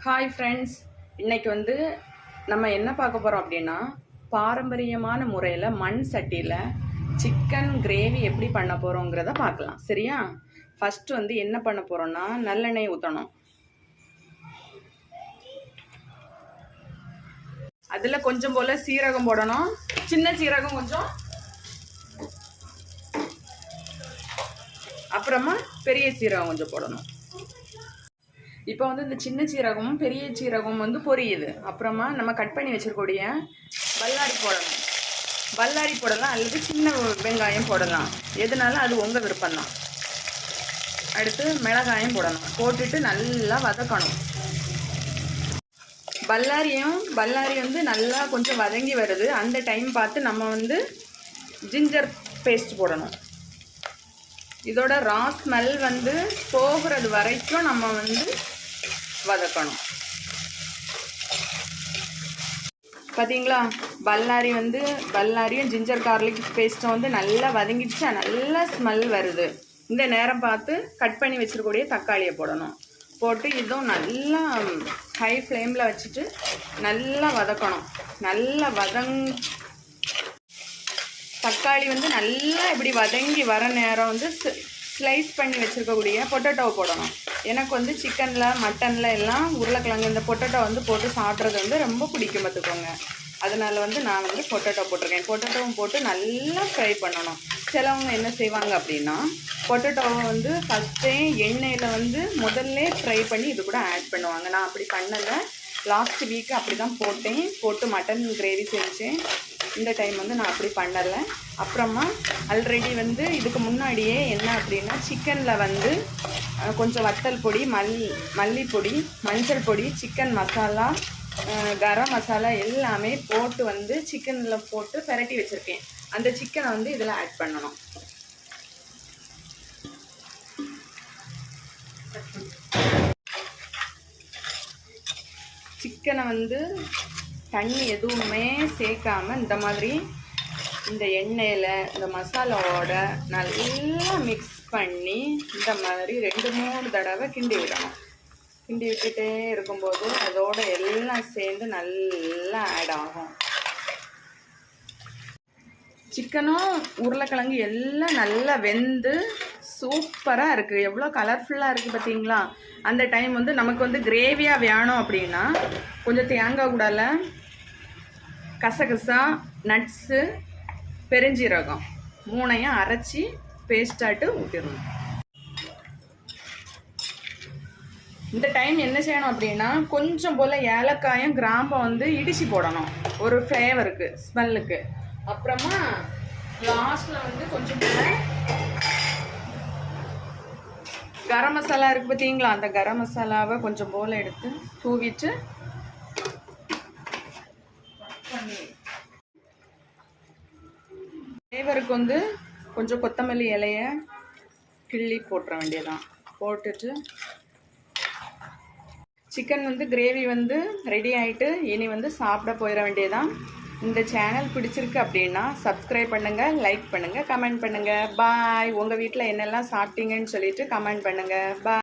Hi friends, இன்றைக்கி வந்து நம்ம என்ன பார்க்க போகிறோம் அப்படின்னா, பாரம்பரியமான முறையில் மண் சட்டியில் சிக்கன் கிரேவி எப்படி பண்ண போகிறோங்கிறத பார்க்கலாம். சரியா? ஃபஸ்ட்டு வந்து என்ன பண்ண போகிறோன்னா, நல்லெண்ணெய் ஊற்றணும். அதில் கொஞ்சம் போல் சீரகம் போடணும். சின்ன சீரகம் கொஞ்சம், அப்புறமா பெரிய சீரகம் கொஞ்சம் போடணும். இப்போ வந்து இந்த சின்ன சீரகமும் பெரிய சீரகமும் வந்து பொரியுது. அப்புறமா நம்ம கட் பண்ணி வச்சிருக்கக்கூடிய பல்லாரி போடணும். பல்லாரி போடலாம் அல்லது சின்ன வெங்காயம் போடலாம், எதுனாலும் அது உங்கள் விருப்பம்தான். அடுத்து மிளகாயம் போடணும். போட்டுட்டு நல்லா வதக்கணும். பல்லாரி வந்து நல்லா கொஞ்சம் வதங்கி வருது. அந்த டைம் பார்த்து நம்ம வந்து ஜிஞ்சர் பேஸ்ட் போடணும். இதோட ரா ஸ்மெல் வந்து போகிறது வரைக்கும் நம்ம வந்து வதக்கணும். பார்த்தீங்களா, பல்லாரியும் ஜிஞ்சர் கார்லிக் பேஸ்ட்டும் வந்து நல்லா வதங்கிடுச்சா, நல்லா ஸ்மெல் வருது. இந்த நேரம் பார்த்து கட் பண்ணி வச்சிருக்கக்கூடிய தக்காளியை போடணும். போட்டு இதுவும் நல்லா ஹை ஃப்ளேமில் வச்சுட்டு நல்லா வதக்கணும். நல்லா தக்காளி வந்து நல்லா இப்படி வதங்கி வர நேரம் வந்து ஸ்லைஸ் பண்ணி வச்சுருக்கக்கூடிய பொட்டேட்டோவை போடணும். எனக்கு வந்து சிக்கனில் மட்டனில் எல்லாம் உருளைக்கிழங்கு இந்த பொட்டேட்டோ வந்து போட்டு சாப்பிட்றது வந்து ரொம்ப பிடிக்கும் பார்த்துக்கோங்க. அதனால் வந்து நான் வந்து பொட்டேட்டோ போட்டிருக்கேன். பொட்டேட்டோவும் போட்டு நல்லா ஃப்ரை பண்ணணும். சிலவங்க என்ன செய்வாங்க அப்படின்னா, பொட்டேட்டோவை வந்து ஃபஸ்ட்டே எண்ணெயில் வந்து முதல்ல ஃப்ரை பண்ணி இது கூட ஆட் பண்ணுவாங்க. நான் அப்படி பண்ணலை. லாஸ்ட் வீக்கு அப்படி தான் போட்டு மட்டன் கிரேவி செஞ்சேன். இந்த டைம் வந்து நான் அப்படி பண்ணலை. அப்புறமா ஆல்ரெடி வந்து இதுக்கு முன்னாடியே என்ன அப்படின்னா, சிக்கனில் வந்து கொஞ்சம் வத்தல் பொடி, மல்லிப்பொடி, மஞ்சள் பொடி, சிக்கன் மசாலா, கரம் மசாலா எல்லாமே போட்டு வந்து சிக்கனில் போட்டு பெரட்டி வச்சுருக்கேன். அந்த சிக்கனை வந்து இதில் ஆட் பண்ணணும். சிக்கனை வந்து தண்ணி எதுவுமே சேர்க்காம இந்த மாதிரி இந்த எண்ணெயில் இந்த மசாலாவோட நல்லா மிக்ஸ் பண்ணி இந்த மாதிரி 2-3 தடவை கிண்டி விடணும். கிண்டி விட்டுட்டே இருக்கும்போது அதோட எல்லாம் சேர்ந்து நல்லா ஆட் ஆகும். சிக்கனும் உருளைக்கிழங்கு எல்லாம் நல்லா வெந்து சூப்பராக இருக்குது. எவ்வளோ கலர்ஃபுல்லாக இருக்குது பார்த்தீங்களா? அந்த டைம் வந்து நமக்கு வந்து கிரேவியாக வேணும் அப்படின்னா கொஞ்சம் தேங்காய் கூடால கசகசா, நட்ஸு, பெருஞ்சீரகம் 3ஐயும் அரைச்சி பேஸ்டாட்டு ஊற்றிடணும். இந்த டைம் என்ன செய்யணும் அப்படின்னா, கொஞ்சம் போல் ஏலக்காயும் கிராம்பம் வந்து இடிச்சு போடணும், ஒரு ஃப்ளேவருக்கு, ஸ்மெல்லுக்கு. அப்புறமா லாஸ்ட்டில் வந்து கொஞ்சம் போல் கரம் மசாலா இருக்குது பார்த்தீங்களா, அந்த கரம் மசாலாவை கொஞ்சம் போல் எடுத்து தூவிட்டு ஃப்ளேவருக்கு வந்து கொஞ்சம் கொத்தமல்லி இலையை கிள்ளி போட்டுற வேண்டியதான். போட்டுட்டு சிக்கன் வந்து கிரேவி வந்து ரெடி ஆகிட்டு இனி வந்து சாப்பிட போயிட வேண்டியதான். இந்த சேனல் பிடிச்சிருக்கு அப்படின்னா சப்ஸ்கிரைப் பண்ணுங்கள், லைக் பண்ணுங்கள், கமெண்ட் பண்ணுங்கள். பாய். உங்கள் வீட்டில் என்னெல்லாம் சாப்பிட்டீங்கன்னு சொல்லிட்டு கமெண்ட் பண்ணுங்கள். பாய்.